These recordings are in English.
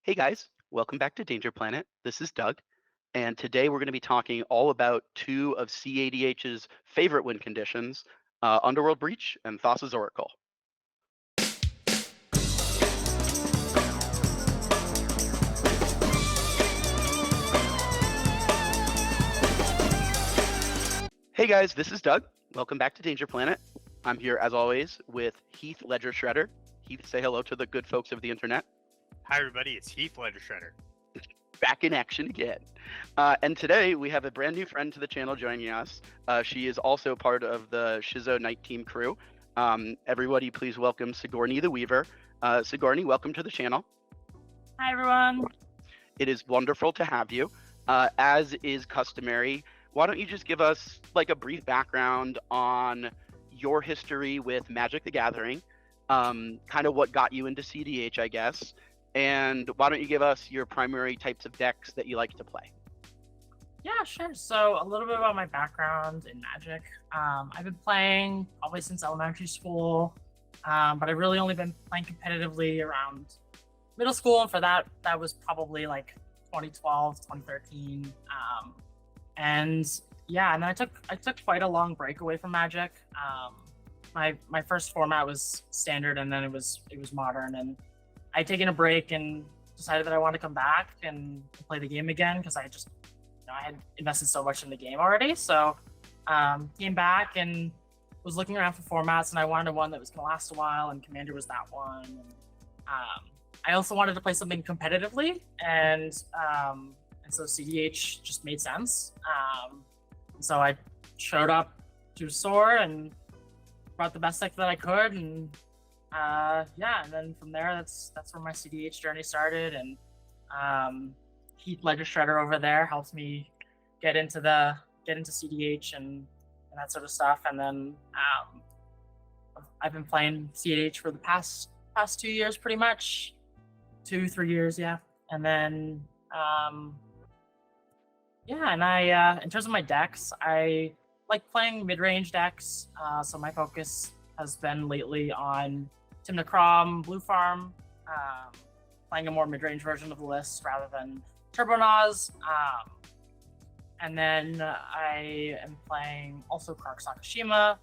Hey guys, welcome back to Danger Planet. This is Doug, and today we're going to be talking all about two of cEDH's favorite win conditions, Underworld Breach and Thassa's Oracle. Hey guys, this is Doug. Welcome back to Danger Planet. I'm here as always with Heath Ledger Shredder. Heath, say hello to the good folks of the internet. Hi everybody, it's Heath Ledger Shredder. Back in action again. And today we have a brand new friend to the channel joining us. She is also part of the Shizo Night Team crew. Everybody please welcome Sigourney the Weaver. Sigourney, welcome to the channel. Hi everyone. It is wonderful to have you. As is customary, why don't you just give us like a brief background on your history with Magic the Gathering, kind of what got you into cEDH, I guess, and why don't you give us your primary types of decks that you like to play? Yeah, sure. So a little bit about my background in Magic. I've been playing probably since elementary school, but I've really only been playing competitively around middle school, and for that was probably like 2012, 2013. And yeah, and then I took quite a long break away from Magic. My first format was standard, and then it was modern, and I'd taken a break and decided that I wanted to come back and play the game again because I just, I had invested so much in the game already. So came back and was looking around for formats, and I wanted one that was going to last a while, and Commander was that one. And, I also wanted to play something competitively, and so cEDH just made sense. And so I showed up to SOAR and brought the best deck that I could, and yeah, and then from there, that's where my cEDH journey started. And Heath Ledger Shredder over there helped me get into cEDH and that sort of stuff. And then I've been playing cEDH for the past 2 years, pretty much 2-3 years, yeah. And then yeah, and I in terms of my decks, I like playing mid-range decks. So my focus has been lately on Timna Crom, Blue Farm, playing a more mid-range version of the list rather than Turbonaws. And then I am playing also Kark Sakashima.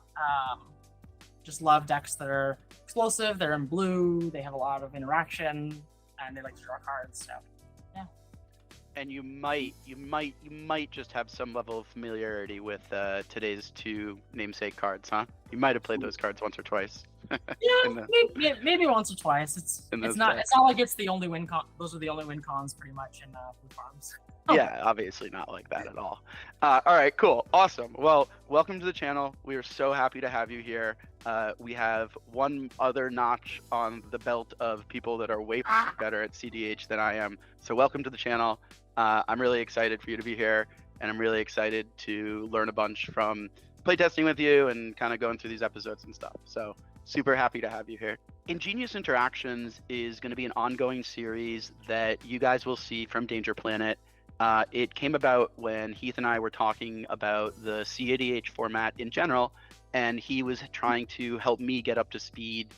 Just love decks that are explosive, they're in blue, they have a lot of interaction, and they like to draw cards, so yeah. And you might just have some level of familiarity with today's two namesake cards, huh? You might have played those cards once or twice. Yeah, maybe once or twice. It's not like it's the only win con. Those are the only win cons pretty much in Blue Farms. Yeah, obviously not like that at all. All right, cool, awesome. Well, welcome to the channel. We are so happy to have you here. We have one other notch on the belt of people that are way better at cEDH than I am. So welcome to the channel. I'm really excited for you to be here, and I'm really excited to learn a bunch from playtesting with you and kind of going through these episodes and stuff. So super happy to have you here. Ingenious Interactions is going to be an ongoing series that you guys will see from Danger Planet. It came about when Heath and I were talking about the cEDH format in general, and he was trying to help me get up to speed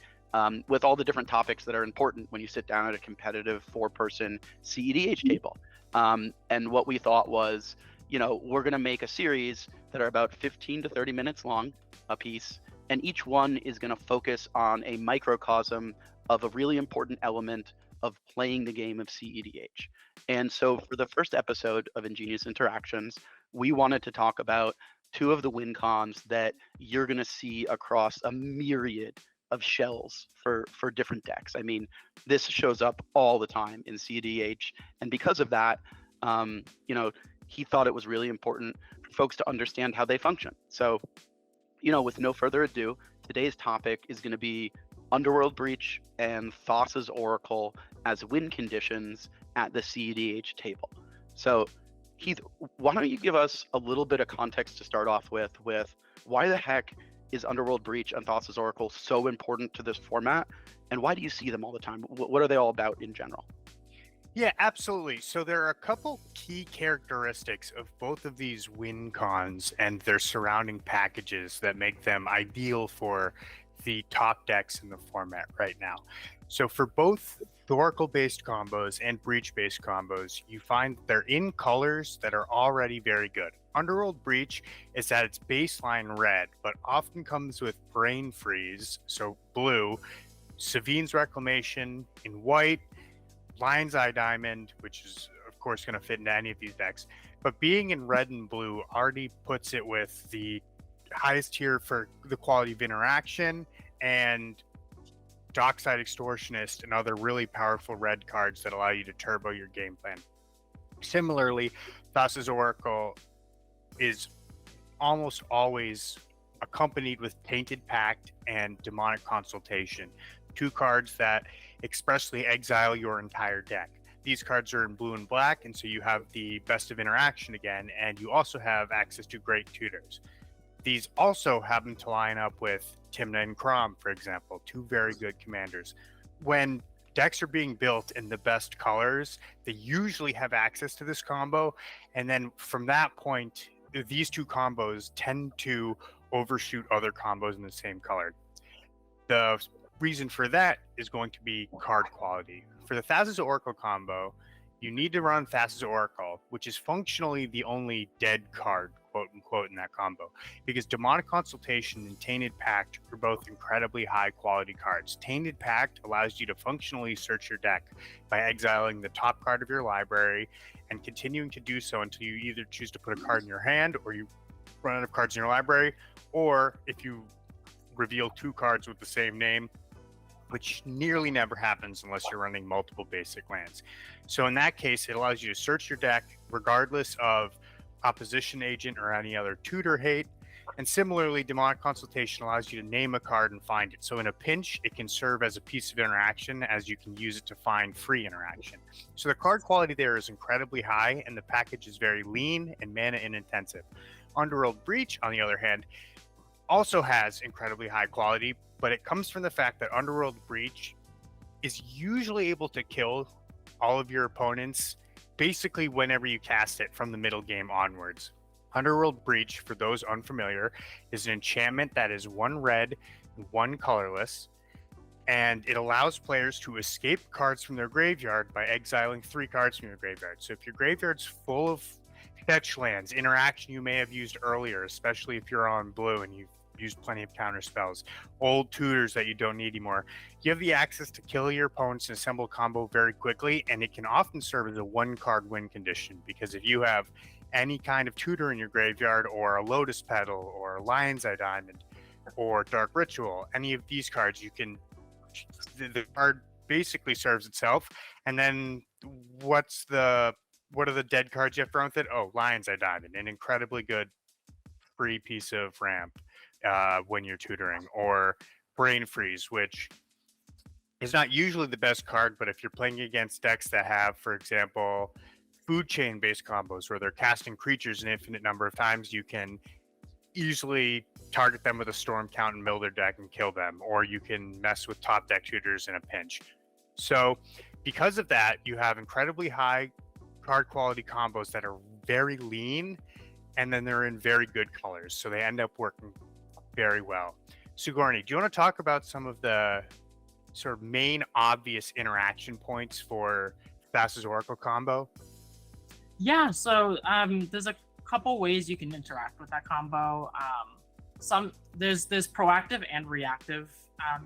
with all the different topics that are important when you sit down at a competitive 4-person cEDH table. And what we thought was, we're going to make a series that are about 15 to 30 minutes long a piece, and each one is going to focus on a microcosm of a really important element of playing the game of cEDH. And so for the first episode of Ingenious Interactions, we wanted to talk about two of the win cons that you're going to see across a myriad of shells for different decks. I mean, this shows up all the time in cEDH, and because of that, he thought it was really important for folks to understand how they function. So, with no further ado, today's topic is going to be Underworld Breach and Thassa's Oracle as win conditions at the cEDH table. So, Heath, why don't you give us a little bit of context to start off with why the heck is Underworld Breach and Thassa's Oracle so important to this format, and why do you see them all the time? What are they all about in general? Yeah, absolutely. So there are a couple key characteristics of both of these win cons and their surrounding packages that make them ideal for the top decks in the format right now. So for both Thoracle-based combos and Breach-based combos, you find they're in colors that are already very good. Underworld Breach is at its baseline red, but often comes with Brain Freeze, so blue, Savine's Reclamation in white, Lion's Eye Diamond, which is of course going to fit into any of these decks, but being in red and blue already puts it with the highest tier for the quality of interaction, and Dockside Extortionist and other really powerful red cards that allow you to turbo your game plan. Similarly, Thassa's Oracle is almost always accompanied with Tainted Pact and Demonic Consultation, two cards that expressly exile your entire deck. These cards are in blue and black, and so you have the best of interaction again, and you also have access to great tutors. These also happen to line up with Timna and Crom, for example, two very good commanders. When decks are being built in the best colors, they usually have access to this combo, and then from that point, these two combos tend to overshoot other combos in the same color. The reason for that is going to be card quality. For the Thassa's Oracle combo, you need to run Thassa's Oracle, which is functionally the only dead card, quote unquote, in that combo, because Demonic Consultation and Tainted Pact are both incredibly high quality cards. Tainted Pact allows you to functionally search your deck by exiling the top card of your library and continuing to do so until you either choose to put a card in your hand or you run out of cards in your library, or if you reveal two cards with the same name, which nearly never happens unless you're running multiple basic lands. So in that case, it allows you to search your deck regardless of opposition agent or any other tutor hate. And similarly, Demonic Consultation allows you to name a card and find it. So in a pinch, it can serve as a piece of interaction, as you can use it to find free interaction. So the card quality there is incredibly high, and the package is very lean and mana intensive. Underworld Breach, on the other hand, also has incredibly high quality, but it comes from the fact that Underworld Breach is usually able to kill all of your opponents basically whenever you cast it from the middle game onwards. Underworld Breach, for those unfamiliar, is an enchantment that is one red and one colorless, and it allows players to escape cards from their graveyard by exiling 3 cards from your graveyard. So if your graveyard's full of fetch lands, interaction you may have used earlier, especially if you're on blue and you've used plenty of counter spells, old tutors that you don't need anymore, you have the access to kill your opponents and assemble a combo very quickly, and it can often serve as a 1-card win condition, because if you have any kind of tutor in your graveyard, or a Lotus Petal, or Lion's Eye Diamond, or Dark Ritual, any of these cards, you can, the card basically serves itself, and then what are the dead cards you have to run with it? Oh, Lion's Eye Diamond, an incredibly good free piece of ramp when you're tutoring, or Brain Freeze, which is not usually the best card, but if you're playing against decks that have, for example, food chain based combos where they're casting creatures an infinite number of times, you can easily target them with a storm count and mill their deck and kill them, or you can mess with top deck tutors in a pinch. So because of that, you have incredibly high card quality combos that are very lean, and then they're in very good colors, so they end up working very well. Sigourney, do you want to talk about some of the sort of main obvious interaction points for Thassa's Oracle combo? Yeah, so there's a couple ways you can interact with that combo. There's proactive and reactive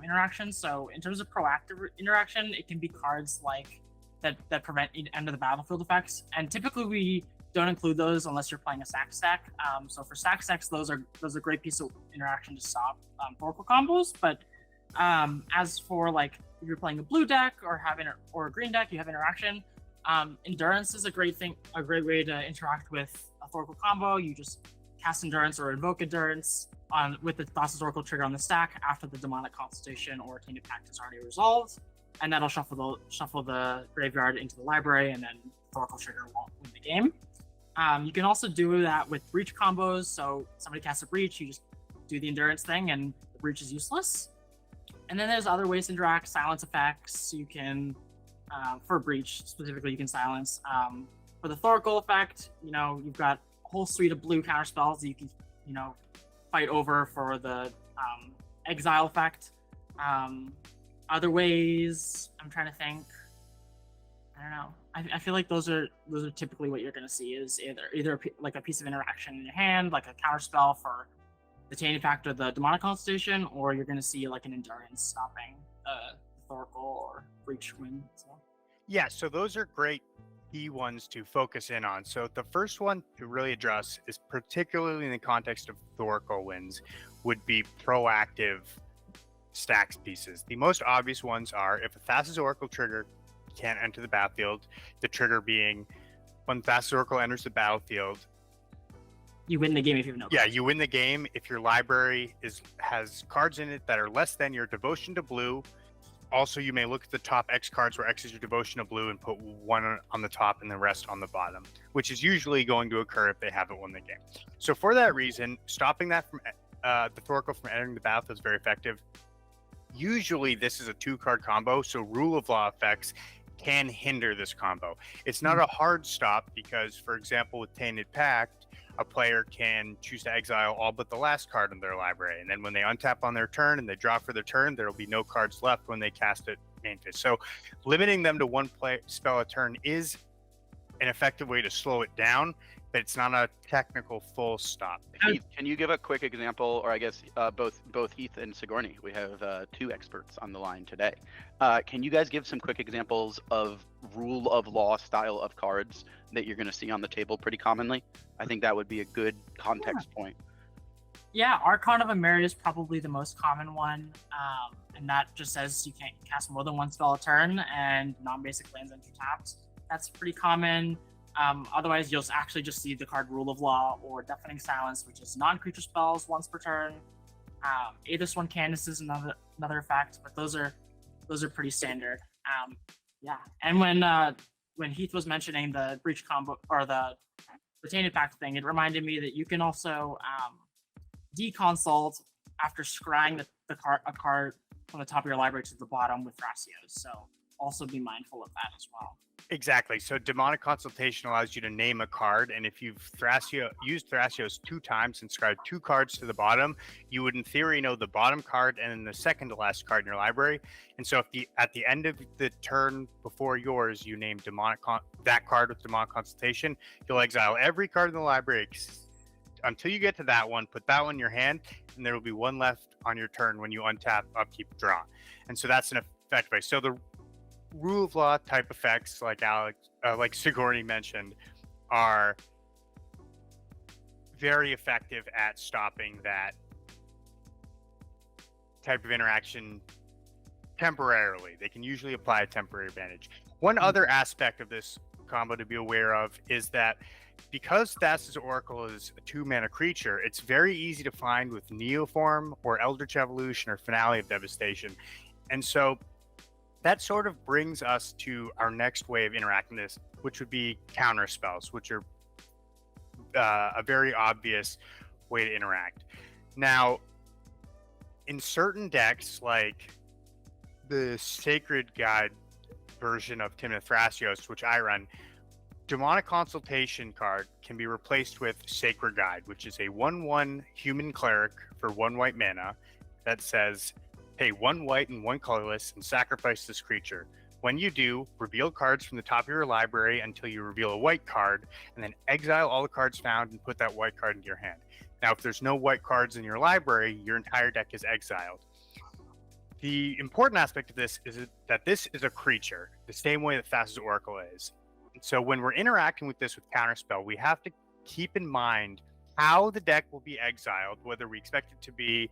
interaction. So in terms of proactive interaction, it can be cards like that prevent end of the battlefield effects, and typically we don't include those unless you're playing a sack stack. So for sack stacks, those are a great piece of interaction to stop Oracle combos. But as for like if you're playing a blue deck or a green deck, you have interaction. Endurance is a great way to interact with a Oracle combo. You just cast Endurance or invoke Endurance with the Thassa's Oracle trigger on the stack after the Demonic Consultation or Tainted Pact is already resolved, and that'll shuffle the graveyard into the library, and then the Oracle trigger won't win the game. You can also do that with breach combos. So somebody casts a breach, you just do the endurance thing, and the breach is useless. And then there's other ways to interact. Silence effects. You can, for breach specifically, you can silence. For the Thoracle effect, you've got a whole suite of blue counter spells that you can, fight over for the exile effect. Other ways, I'm trying to think. I don't know. I feel like those are typically what you're going to see is either like a piece of interaction in your hand, like a counter spell for the Tainted Pact or the Demonic Constitution, or you're going to see like an endurance stopping Thorkel or Breach win. So. Yeah, so those are great key ones to focus in on. So the first one to really address is particularly in the context of Thorkel wins would be proactive stacks pieces. The most obvious ones are if a Thassa's Oracle trigger can't enter the battlefield, the trigger being when Thassa's Oracle enters the battlefield, you win the game if you have no cards. Yeah, you win the game if your library has cards in it that are less than your devotion to blue. Also, you may look at the top X cards where X is your devotion to blue and put one on the top and the rest on the bottom, which is usually going to occur if they haven't won the game. So for that reason, stopping that from the Thorkel from entering the battlefield is very effective. Usually this is a 2-card combo, so rule of law effects can hinder this combo. It's not a hard stop because, for example, with Tainted Pact, a player can choose to exile all but the last card in their library. And then when they untap on their turn and they draw for their turn, there will be no cards left when they cast it main phase. So limiting them to one spell a turn is an effective way to slow it down, but it's not a technical full stop. Heath, can you give a quick example, or I guess both Heath and Sigourney, we have 2 experts on the line today. Can you guys give some quick examples of rule of law style of cards that you're going to see on the table pretty commonly? I think that would be a good context point. Yeah, Archon of Emeria is probably the most common one, and that just says you can't cast more than one spell a turn, and non-basic lands enter tapped. That's pretty common. Otherwise, you'll actually just see the card Rule of Law or Deafening Silence, which is non-creature spells once per turn. Aethys One Candace is another effect, but those are pretty standard. Yeah, and when Heath was mentioning the Breach combo or the Tainted Pact thing, it reminded me that you can also deconsult after scrying a card from the top of your library to the bottom with Thrasios. So also be mindful of that as well. Exactly. So Demonic Consultation allows you to name a card, and if you've used Thrasios 2 times and scribed 2 cards to the bottom, you would in theory know the bottom card and then the second to last card in your library. And so if at the end of the turn before yours, you name that card with Demonic Consultation, you'll exile every card in the library until you get to that one, put that one in your hand, and there will be one left on your turn when you untap, upkeep, draw. And so that's an effective way. So the rule of law type effects, like Sigourney mentioned, are very effective at stopping that type of interaction temporarily. They can usually apply a temporary advantage. One other aspect of this combo to be aware of is that because Thassa's Oracle is a 2-mana creature, it's very easy to find with Neoform or Eldritch Evolution or Finale of Devastation. And so that sort of brings us to our next way of interacting this, which would be counter spells, which are a very obvious way to interact. Now, in certain decks, like the Sacred Guide version of Timnath Thrasios, which I run, Demonic Consultation card can be replaced with Sacred Guide, which is a 1/1 human cleric for 1 white mana that says, pay 1 white and 1 colorless and sacrifice this creature. When you do, reveal cards from the top of your library until you reveal a white card, and then exile all the cards found and put that white card into your hand. Now, if there's no white cards in your library, your entire deck is exiled. The important aspect of this is that this is a creature, the same way that Thassa's Oracle is. So when we're interacting with this with Counterspell, we have to keep in mind how the deck will be exiled, whether we expect it to be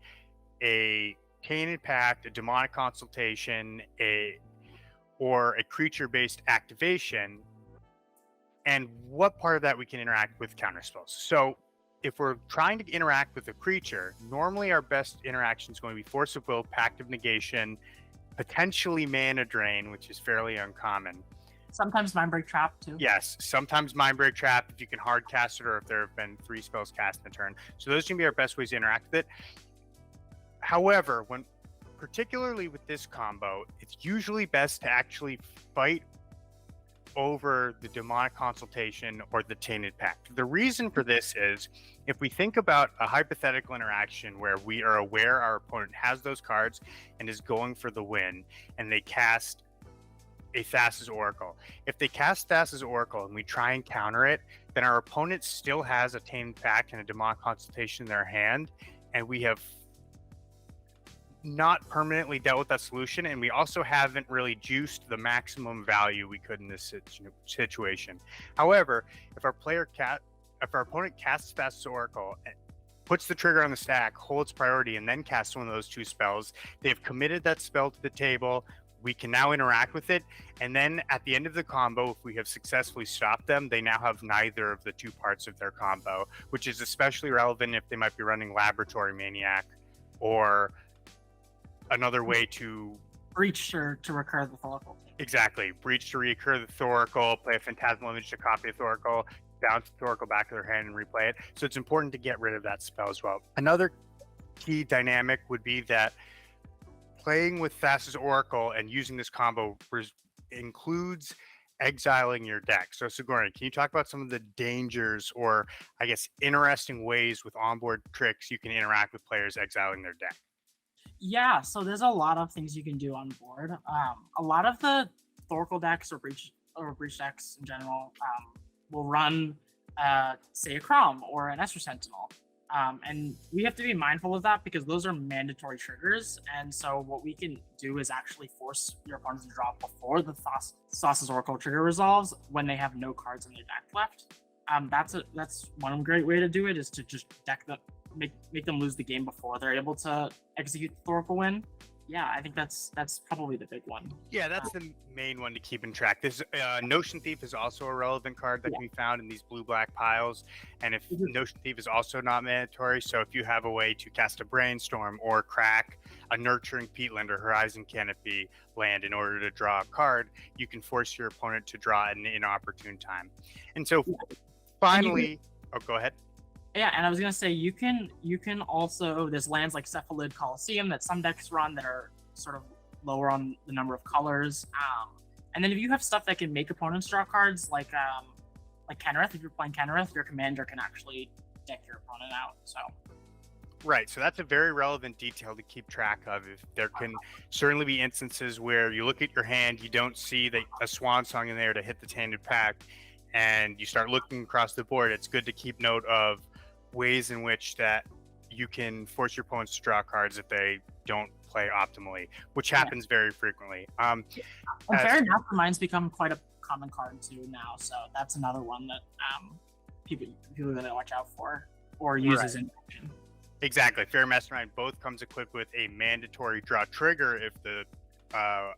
a Tainted Pact, a Demonic Consultation, or a creature-based activation, and what part of that we can interact with counterspells. So if we're trying to interact with a creature, normally our best interaction is going to be Force of Will, Pact of Negation, potentially Mana Drain, which is fairly uncommon. Sometimes Mindbreak Trap, too. Yes, sometimes Mindbreak Trap, if you can hard cast it, or if there have been 3 spells cast in a turn. So those can be our best ways to interact with it. However, particularly with this combo, it's usually best to actually fight over the demonic consultation or the tainted pact. The reason for this is, if we think about a hypothetical interaction where we are aware our opponent has those cards and is going for the win, and they cast a Thassa's Oracle. If they cast Thassa's Oracle and we try and counter it, then our opponent still has a tainted pact and a demonic consultation in their hand, and we have not permanently dealt with that solution, and we also haven't really juiced the maximum value we could in this situation. However, if our opponent casts Thassa's Oracle, puts the trigger on the stack, holds priority, and then casts one of those two spells, they've committed that spell to the table. We can now interact with it, and then at the end of the combo, if we have successfully stopped them, they now have neither of the two parts of their combo, which is especially relevant if they might be running Laboratory Maniac or another way to breach to recur the Thoracle. Exactly. Breach to recur the Thoracle, play a Phantasmal Image to copy a Thoracle, bounce the Thoracle back to their hand and replay it. So it's important to get rid of that spell as well. Another key dynamic would be that playing with Thassa's Oracle and using this combo includes exiling your deck. So Sigourney, can you talk about some of the dangers or, I guess, interesting ways with onboard tricks you can interact with players exiling their deck? Yeah, so there's a lot of things you can do on board. A lot of the Thoracle decks or breach decks in general will run, say, a Crom or an Esper Sentinel. And we have to be mindful of that because those are mandatory triggers. And so what we can do is actually force your opponents to draw before the Thassa's Oracle trigger resolves when they have no cards in their deck left. That's one great way to do it, is to just deck them, make them lose the game before they're able to execute the Thoracle win. Yeah, I think that's probably the big one. Yeah, that's the main one to keep in track. This Notion Thief is also a relevant card that can be found in these blue-black piles. And if Notion Thief is also not mandatory, so if you have a way to cast a Brainstorm or crack a Nurturing Peatland or Horizon Canopy land in order to draw a card, you can force your opponent to draw at an inopportune time. And so finally, go ahead. Yeah, and I was gonna say you can also, there's lands like Cephalid Coliseum that some decks run that are sort of lower on the number of colors. And then if you have stuff that can make opponents draw cards, like Kenrith, if you're playing Kenrith, your commander can actually deck your opponent out. So right, so that's a very relevant detail to keep track of. If there can certainly be instances where you look at your hand, you don't see a Swan Song in there to hit the Tainted Pact, and you start looking across the board. It's good to keep note of ways in which that you can force your opponents to draw cards if they don't play optimally, which happens very frequently. Unfair Masterminds become quite a common card too now, so that's another one that people really watch out for or uses in action. Exactly. Fair Mastermind both comes equipped with a mandatory draw trigger if the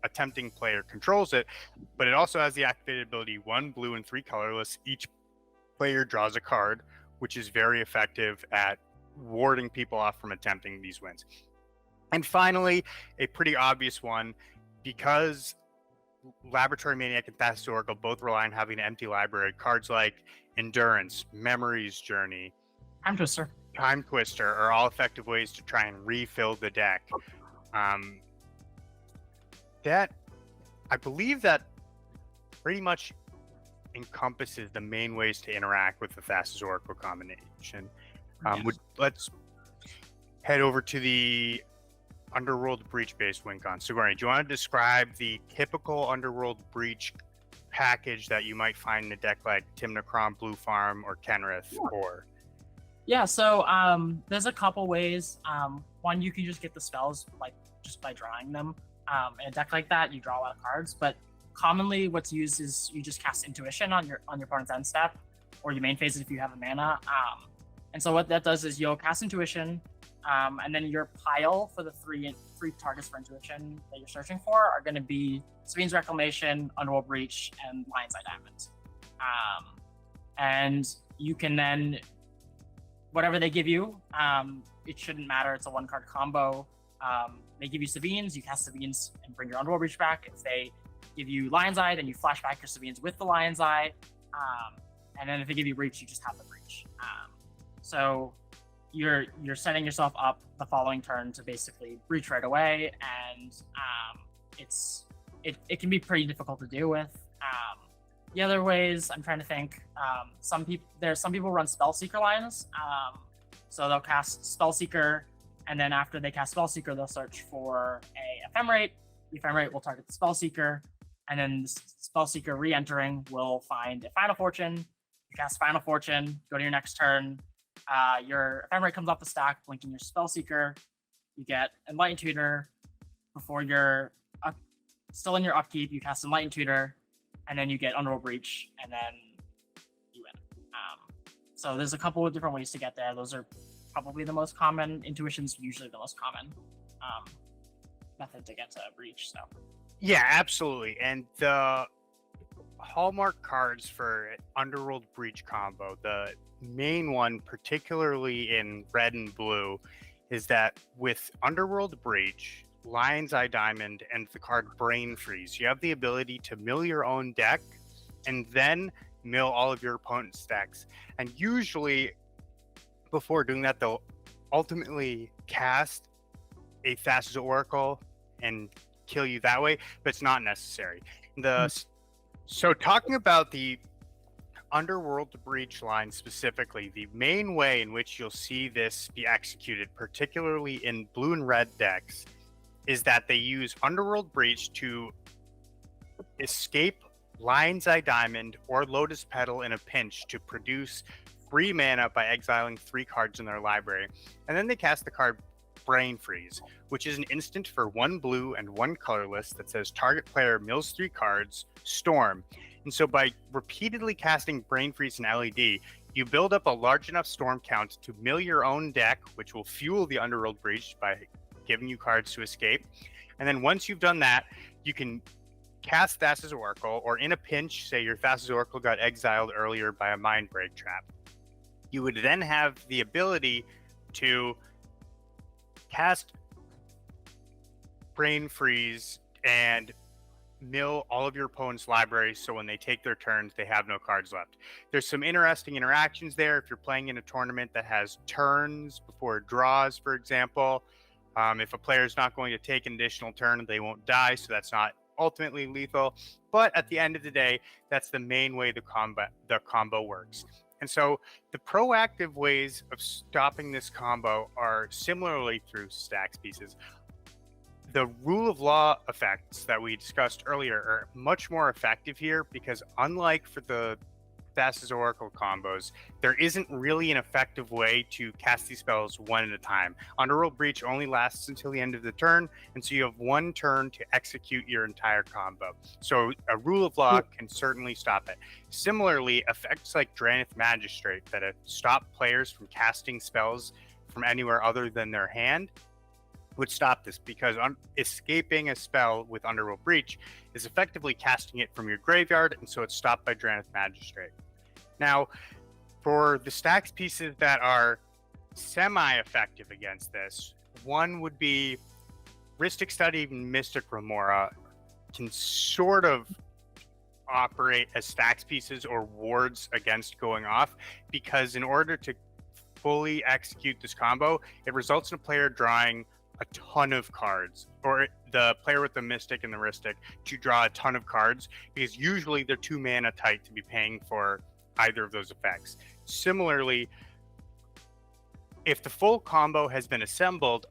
attempting player controls it, but it also has the activated ability 1 blue and 3 colorless. Each player draws a card, which is very effective at warding people off from attempting these wins. And finally, a pretty obvious one, because Laboratory Maniac and Thassa's Oracle both rely on having an empty library, cards like Endurance, Memory's Journey, Time Twister are all effective ways to try and refill the deck. That, I believe that pretty much encompasses the main ways to interact with the Thassa's Oracle combination. Let's head over to the Underworld Breach-based win con. Sigourney, do you want to describe the typical Underworld Breach package that you might find in a deck like Timnacron, Blue Farm, or Kenrith? Yeah, so there's a couple ways. One, you can just get the spells just by drawing them. In a deck like that, you draw a lot of cards, but commonly what's used is you just cast Intuition on your opponent's end step, or your main phase if you have a mana. And so what that does is you'll cast Intuition, and then your pile for the three targets for Intuition that you're searching for are going to be Sabine's Reclamation, Underworld Breach, and Lion's Eye Diamond. And you can then, whatever they give you, it shouldn't matter. It's a 1-card combo. They give you Sabines, you cast Sabines and bring your Underworld Breach back. If they give you Lion's Eye, then you flash back your Sabines with the Lion's Eye. And then if they give you Breach, you just have the Breach. So you're setting yourself up the following turn to basically breach right away, and it can be pretty difficult to deal with. The other ways, I'm trying to think. Some people run Spellseeker lines. So they'll cast Spellseeker, and then after they cast Spellseeker, they'll search for a ephemerate. The ephemerate will target the Spellseeker, and then the Spellseeker re-entering will find a Final Fortune. You cast Final Fortune, go to your next turn. Your ephemerate comes off the stack, blinking your Spellseeker. You get Enlightened Tutor. Before you're still in your upkeep, you cast Enlightened Tutor, and then you get Underworld Breach, and then you win. So there's a couple of different ways to get there. Those are probably the most common. Intuition's usually the most common method to get to Breach. So Yeah, absolutely. And the hallmark cards for Underworld Breach combo, the main one, particularly in red and blue, is that with Underworld Breach, Lion's Eye Diamond, and the card Brain Freeze, you have the ability to mill your own deck and then mill all of your opponent's decks. And usually, before doing that, they'll ultimately cast a Thassa's Oracle and kill you that way, but it's not necessary. So talking about the Underworld Breach line specifically, the main way in which you'll see this be executed, particularly in blue and red decks, is that they use Underworld Breach to escape Lion's Eye Diamond or Lotus Petal in a pinch to produce 3 mana by exiling 3 cards in their library. And then they cast the card Brain Freeze, which is an instant for 1 blue and 1 colorless that says target player mills 3 cards, Storm. And so by repeatedly casting Brain Freeze and LED, you build up a large enough Storm count to mill your own deck, which will fuel the Underworld Breach by giving you cards to escape. And then once you've done that, you can cast Thassa's Oracle, or in a pinch, say your Thassa's Oracle got exiled earlier by a Mind Break trap. You would then have the ability to cast Brain Freeze and mill all of your opponent's libraries, so when they take their turns, they have no cards left. There's some interesting interactions there. If you're playing in a tournament that has turns before draws, for example, if a player is not going to take an additional turn, they won't die, so that's not ultimately lethal. But at the end of the day, that's the main way the combo works. And so the proactive ways of stopping this combo are similarly through stacks pieces. The rule of law effects that we discussed earlier are much more effective here because, unlike for the Thassa's Oracle combos, there isn't really an effective way to cast these spells one at a time. Underworld Breach only lasts until the end of the turn, and so you have 1 turn to execute your entire combo. So a rule of law can certainly stop it. Similarly, effects like Drannith Magistrate that stop players from casting spells from anywhere other than their hand would stop this, because escaping a spell with Underworld Breach is effectively casting it from your graveyard, and so it's stopped by Drannith Magistrate. Now, for the stacks pieces that are semi-effective against this, one would be Rhystic Study and Mystic Remora can sort of operate as stacks pieces or wards against going off, because in order to fully execute this combo, it results in a player drawing a ton of cards, or the player with the Mystic and the Rhystic to draw a ton of cards, because usually they're 2 mana tight to be paying for either of those effects. Similarly, if the full combo has been assembled,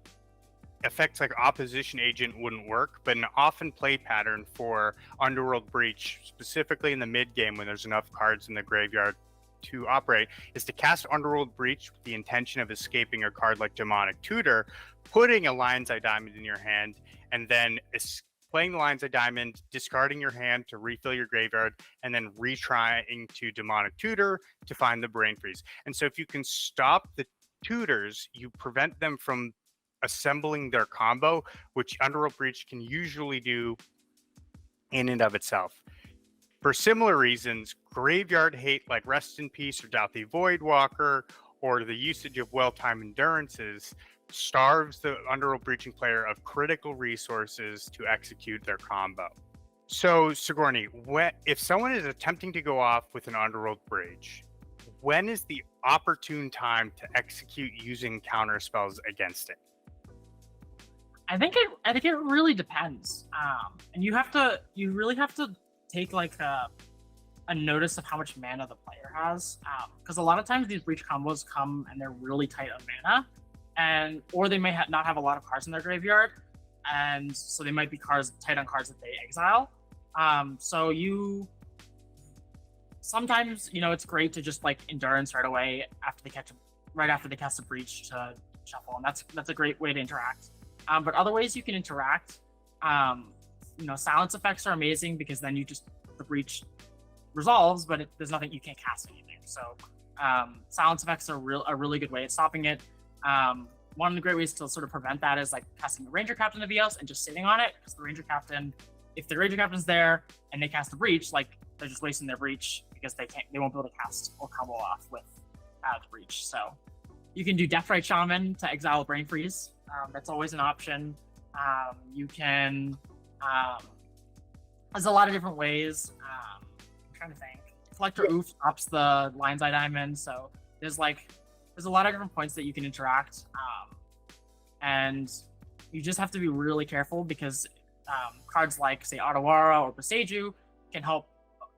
effects like Opposition Agent wouldn't work, but an often play pattern for Underworld Breach, specifically in the mid game when there's enough cards in the graveyard to operate, is to cast Underworld Breach with the intention of escaping a card like Demonic Tutor, putting a Lion's Eye Diamond in your hand, and then playing the Lion's Eye Diamond, discarding your hand to refill your graveyard, and then retrying to Demonic Tutor to find the Brain Freeze. And so if you can stop the tutors, you prevent them from assembling their combo, which Underworld Breach can usually do in and of itself. For similar reasons, graveyard hate like Rest in Peace or Douthie Voidwalker, or the usage of well-timed endurances, starves the Underworld Breaching player of critical resources to execute their combo. So, Sigourney, if someone is attempting to go off with an Underworld Breach, when is the opportune time to execute using counter spells against it? I think it really depends, and you really have to take like a a notice of how much mana the player has, because a lot of times these breach combos come and they're really tight on mana, or they may not have a lot of cards in their graveyard, and so they might be tight on cards that they exile. So sometimes it's great to just like endurance right away right after they cast a breach to shuffle, and that's a great way to interact. But other ways you can interact, silence effects are amazing because then the breach resolves, but there's nothing, you can't cast anything. So silence effects are a really good way at stopping it. One of the great ways to sort of prevent that is like casting the Ranger Captain of EOS and just sitting on it, because if the Ranger Captain's there and they cast a breach, like they're just wasting their breach because they won't be able to cast or combo off with the breach. So you can do Deathrite Shaman to exile Brain Freeze. That's always an option. You can there's a lot of different ways. I'm trying to think. Collector Oof stops the Lion's Eye Diamond, so there's a lot of different points that you can interact, and you just have to be really careful because cards like, say, Otawara or Boseiju can help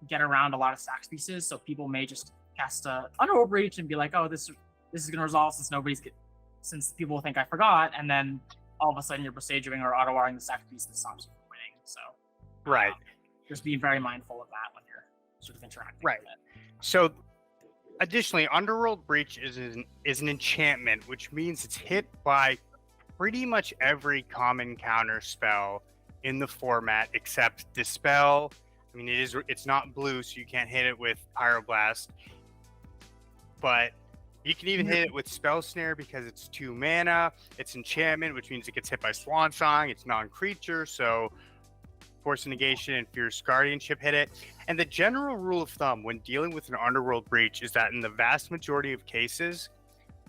get around a lot of stacks pieces. So people may just cast a Underworld Breach and be like, "Oh, this is going to resolve since people think I forgot," and then all of a sudden you're Boseijuing or Ottawaring the stack piece that stops you from winning. So Right. Just be very mindful of that when you're sort of interacting Right. with it. So additionally, Underworld Breach is an enchantment, which means it's hit by pretty much every common counter spell in the format except Dispel. I mean, it's not blue, so you can't hit it with Pyroblast, but you can even hit it with Spell Snare because it's 2 mana. It's enchantment, which means it gets hit by Swan Song. It's non-creature, so Force of Negation and Fierce Guardianship hit it. And the general rule of thumb when dealing with an Underworld Breach is that in the vast majority of cases,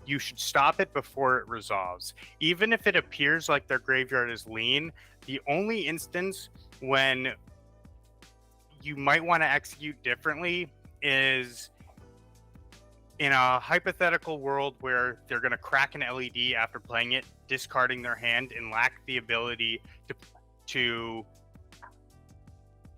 you should stop it before it resolves. Even if it appears like their graveyard is lean, the only instance when you might want to execute differently is in a hypothetical world where they're going to crack an LED after playing it, discarding their hand, and lack the ability to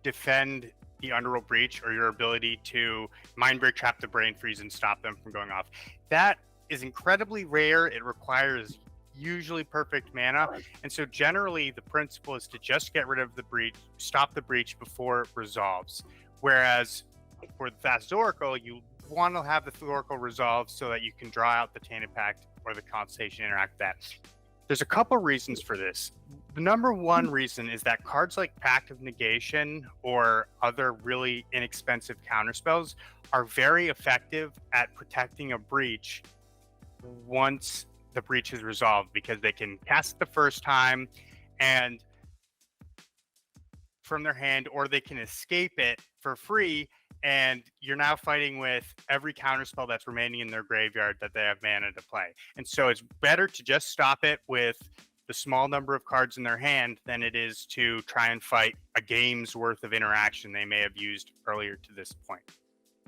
defend the Underworld Breach or your ability to Mindbreak, trap the Brain Freeze, and stop them from going off. That is incredibly rare. It requires usually perfect mana, and so generally the principle is to just get rid of the breach, stop the breach before it resolves. Whereas for the Thassa Oracle, you want to have the Oracle resolve so that you can draw out the Tainted Pact or the Constellation, interact with that. There's a couple reasons for this. The number one reason is that cards like Pact of Negation or other really inexpensive counterspells are very effective at protecting a breach once the breach is resolved, because they can cast it the first time and from their hand, or they can escape it for free, and you're now fighting with every counterspell that's remaining in their graveyard that they have mana to play. And so it's better to just stop it with the small number of cards in their hand than it is to try and fight a game's worth of interaction they may have used earlier to this point.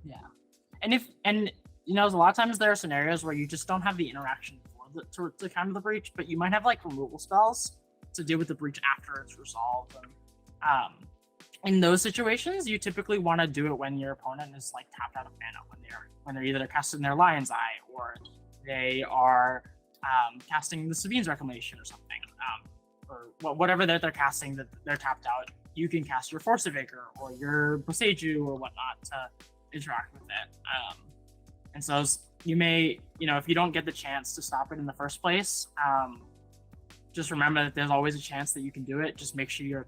Yeah. And a lot of times there are scenarios where you just don't have the interaction to counter the breach, but you might have like removal spells to deal with the breach after it's resolved. And in those situations, you typically want to do it when your opponent is like tapped out of mana, when they're either casting their Lion's Eye or they are casting the Sabine's Reclamation or something, or whatever they're casting that they're tapped out. You can cast your Force Evaker or your Boseiju or whatnot to interact with it. And so you may, if you don't get the chance to stop it in the first place, just remember that there's always a chance that you can do it. Just make sure your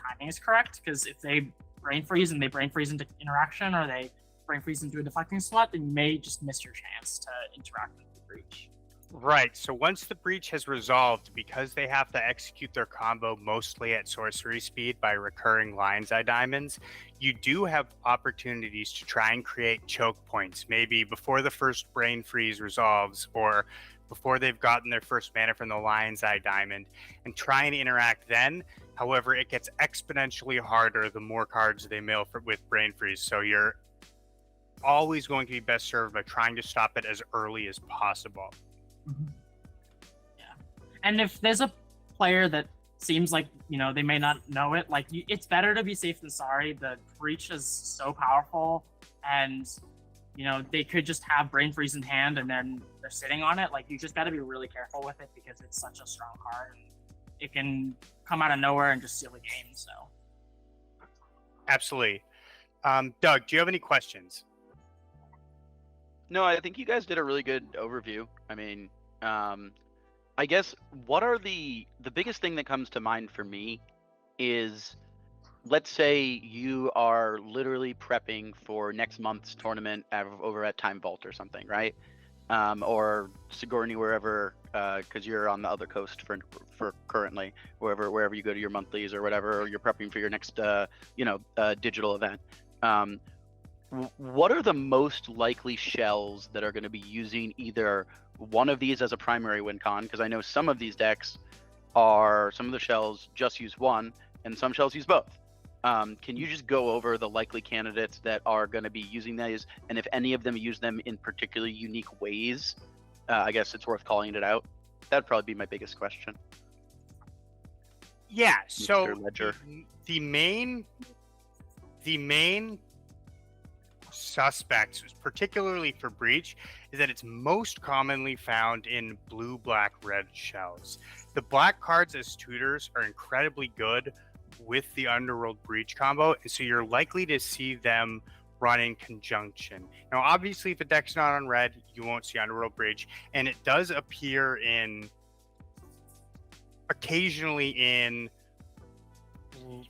timing is correct, because if they brain freeze and they brain freeze into interaction, or they brain freeze into a deflecting slot, then you may just miss your chance to interact with the breach. Right. So once the breach has resolved, because they have to execute their combo mostly at sorcery speed by recurring Lion's Eye Diamonds, you do have opportunities to try and create choke points, maybe before the first brain freeze resolves or before they've gotten their first mana from the Lion's Eye Diamond, and try and interact then. However, it gets exponentially harder the more cards they mill with brain freeze. So you're always going to be best served by trying to stop it as early as possible. Mm-hmm. Yeah. And if there's a player that seems like, they may not know it. Like, it's better to be safe than sorry. The breach is so powerful, and they could just have brain freeze in hand and then they're sitting on it. Like, you just got to be really careful with it because it's such a strong card and it can come out of nowhere and just steal the game. So Absolutely. Doug, do you have any questions? No, I think you guys did a really good overview. I mean, I guess what are the biggest thing that comes to mind for me is, let's say you are literally prepping for next month's tournament over at Time Vault or something, right? Or Sigourney, wherever, because you're on the other coast for currently, wherever you go to your monthlies or whatever, or you're prepping for your next digital event. What are the most likely shells that are going to be using either one of these as a primary win con? Because I know some of these decks some of the shells just use one, and some shells use both. Can you just go over the likely candidates that are going to be using these, and if any of them use them in particularly unique ways? I guess it's worth calling it out. That'd probably be my biggest question. Yeah. Mr. So Ledger. the main suspects, particularly for breach, is that it's most commonly found in blue, black, red shells. The black cards as tutors are incredibly good with the Underworld breach combo, so you're likely to see them run in conjunction. Now, obviously, if the deck's not on red, you won't see Underworld breach, and it does appear occasionally in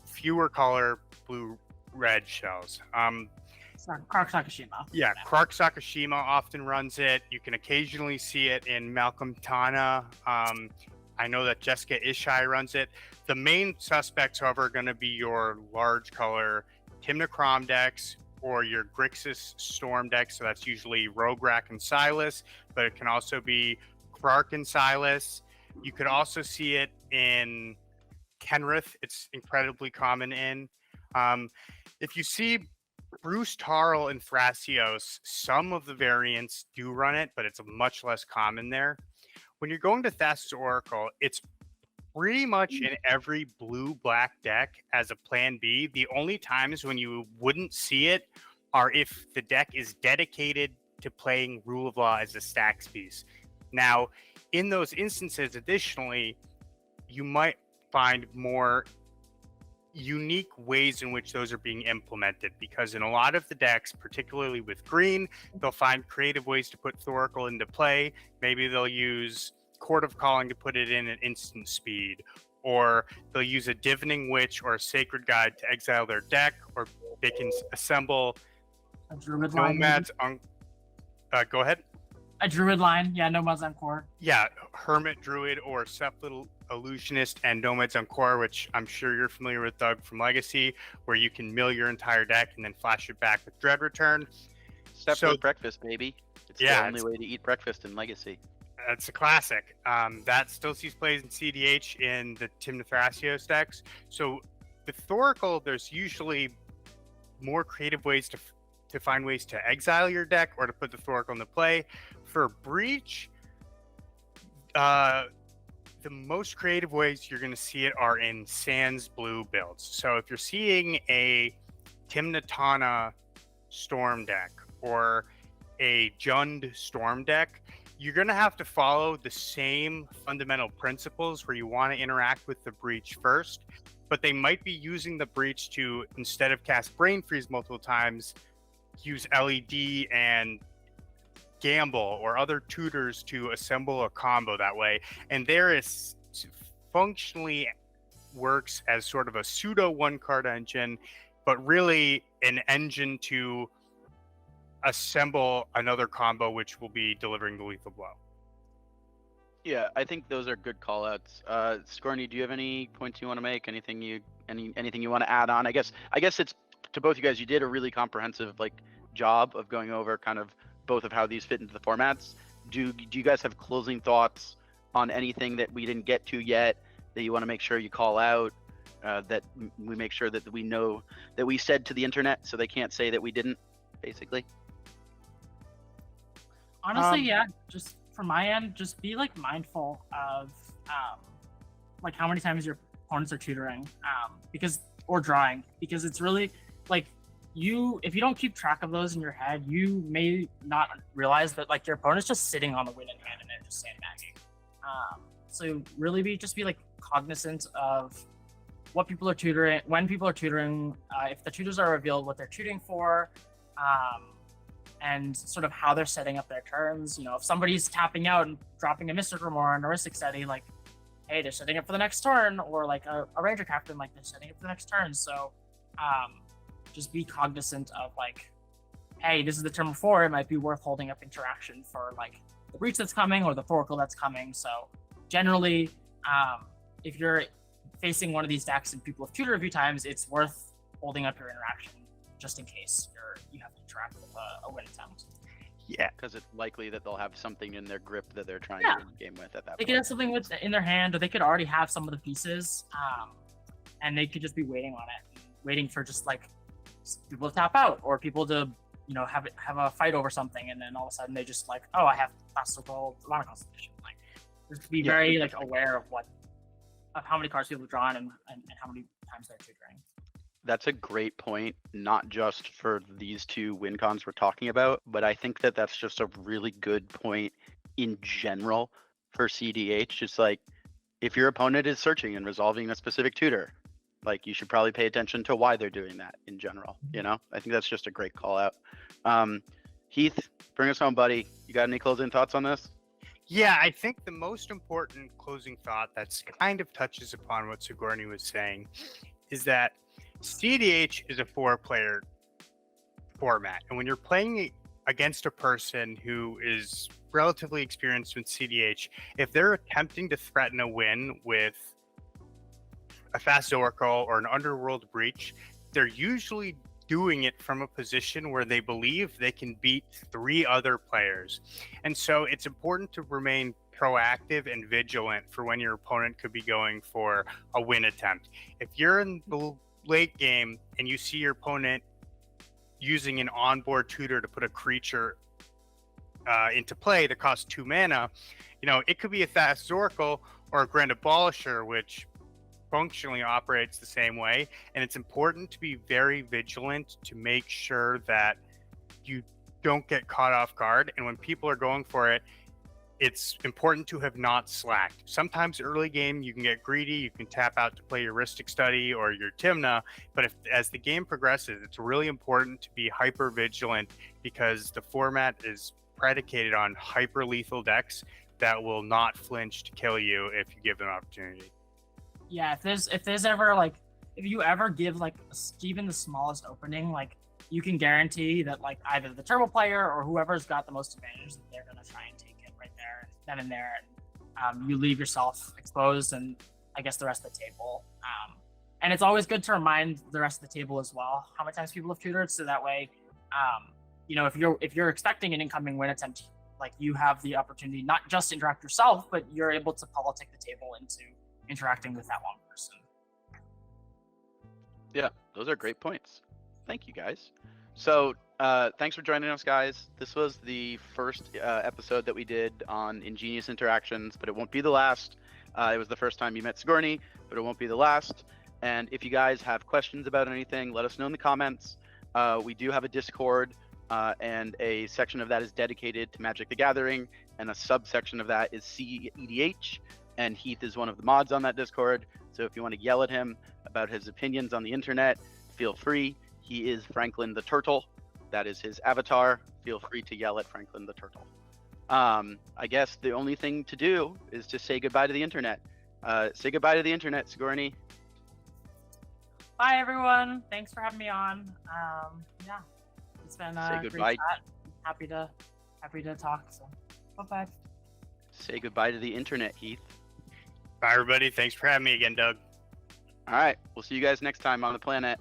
fewer color blue-red shells. Krark Sakashima. Yeah, Krark Sakashima often runs it. You can occasionally see it in Malcolm Tana. I know that Jessica Ishai runs it. The main suspects, however, are going to be your large color Timnacrom decks or your Grixis Storm decks. So that's usually Rograk and Silas, but it can also be Krark and Silas. You could also see it in Kenrith. It's incredibly common in. If you see Bruce Tarl and Thrasios, some of the variants do run it, but it's much less common there. When you're going to Thassa's Oracle, it's pretty much in every blue-black deck as a plan B. The only times when you wouldn't see it are if the deck is dedicated to playing Rule of Law as a stacks piece. Now, in those instances, additionally, you might find more unique ways in which those are being implemented, because in a lot of the decks, particularly with green, they'll find creative ways to put Thoracle into play. Maybe they'll use Court of Calling to put it in at instant speed, or they'll use a Divining Witch or a Sacred Guide to exile their deck, or they can assemble A Druid line. Nomads on... go ahead. A Druid line, yeah, Nomads on Core. Yeah, Hermit Druid or Cephalid Illusionist and Nomads on Core, which I'm sure you're familiar with, Doug, from Legacy, where you can mill your entire deck and then flash it back with Dread Return. Separate breakfast, baby. It's the only way to eat breakfast in Legacy. It's a classic. That still sees plays in cEDH in the Tim Thrasios decks. So with Thoracle, there's usually more creative ways to find ways to exile your deck or to put the Thoracle into play. For Breach, the most creative ways you're going to see it are in Sans Blue builds. So if you're seeing a Timnatana Storm deck or a Jund Storm deck, you're going to have to follow the same fundamental principles where you want to interact with the Breach first, but they might be using the Breach to, instead of cast Brain Freeze multiple times, use LED and Gamble or other tutors to assemble a combo that way. And there is functionally works as sort of a pseudo one card engine, but really an engine to assemble another combo which will be delivering the lethal blow. Yeah, I think those are good call outs. Scorny, do you have any points you want to make? Anything you want to add on? I guess it's to both you guys, you did a really comprehensive job of going over kind of both of how these fit into the formats. Do you guys have closing thoughts on anything that we didn't get to yet that you want to make sure you call out, that we make sure that we know that we said to the internet so they can't say that we didn't, basically? Honestly, yeah, just from my end, just be mindful of how many times you're opponents are tutoring, or drawing, because it's really like if you don't keep track of those in your head, you may not realize that like your opponent's just sitting on the win in hand and they're just sandbagging. So really be like cognizant of what people are tutoring, when people are tutoring, if the tutors are revealed what they're tutoring for, and sort of how they're setting up their turns. You know, if somebody's tapping out and dropping a Mystic Remora and a Ristic Steady, like, hey, they're setting up for the next turn, or like a Ranger Captain, like they're setting up for the next turn. So just be cognizant of like, hey, this is the turn before, it might be worth holding up interaction for like the breach that's coming or the Thoracle that's coming. So generally, if you're facing one of these decks and people have tutored a few times, it's worth holding up your interaction just in case you have to interact with a win attempt. Yeah, because it's likely that they'll have something in their grip that they're trying to win the game with at that point. They could have something in their hand, or they could already have some of the pieces, and they could just be waiting on it, waiting for just like people to tap out or people to have a fight over something, and then all of a sudden they just like, oh, I have classical mana constellation. Like, just be very like aware of how many cards people have drawn and how many times they're tutoring. That's a great point, not just for these two win cons we're talking about, but I think that that's just a really good point in general for cEDH. It's like, if your opponent is searching and resolving a specific tutor, like, you should probably pay attention to why they're doing that in general. You know, I think that's just a great call out. Heath, bring us home, buddy. You got any closing thoughts on this? Yeah, I think the most important closing thought that's kind of touches upon what Sigourney was saying is that cEDH is a 4-player format. And when you're playing against a person who is relatively experienced with cEDH, if they're attempting to threaten a win with a fast Oracle or an Underworld breach, they're usually doing it from a position where they believe they can beat 3 other players. And so it's important to remain proactive and vigilant for when your opponent could be going for a win attempt. If you're in the late game and you see your opponent using an onboard tutor to put a creature into play that costs 2 mana, it could be a fast Oracle or a Grand Abolisher, which functionally operates the same way. And it's important to be very vigilant to make sure that you don't get caught off guard. And when people are going for it, it's important to have not slacked. Sometimes early game, you can get greedy, you can tap out to play your Ristic Study or your Tymna, but as the game progresses, it's really important to be hyper vigilant, because the format is predicated on hyper lethal decks that will not flinch to kill you if you give them an opportunity. Yeah, if there's ever like, if you ever give like even the smallest opening, like, you can guarantee that like either the turbo player or whoever's got the most advantage, that they're gonna try and take it right there, then and there, and you leave yourself exposed, and I guess the rest of the table. And it's always good to remind the rest of the table as well how many times people have tutored, so that way, if you're expecting an incoming win attempt, like, you have the opportunity not just to interact yourself, but you're able to politic the table into interacting with that one person. Yeah, those are great points. Thank you, guys. So thanks for joining us, guys. This was the first episode that we did on Ingenious interactions, but it won't be the last. It was the first time you met Sigourney, but it won't be the last. And if you guys have questions about anything, let us know in the comments. We do have a Discord, and a section of that is dedicated to Magic the Gathering, and a subsection of that is cEDH. And Heath is one of the mods on that Discord. So if you want to yell at him about his opinions on the internet, feel free. He is Franklin the Turtle. That is his avatar. Feel free to yell at Franklin the Turtle. I guess the only thing to do is to say goodbye to the internet. Say goodbye to the internet, Sigourney. Bye, everyone. Thanks for having me on. It's been a great chat. Happy to talk. So, bye-bye. Say goodbye to the internet, Heath. Bye, everybody. Thanks for having me again, Doug. All right. We'll see you guys next time on the planet.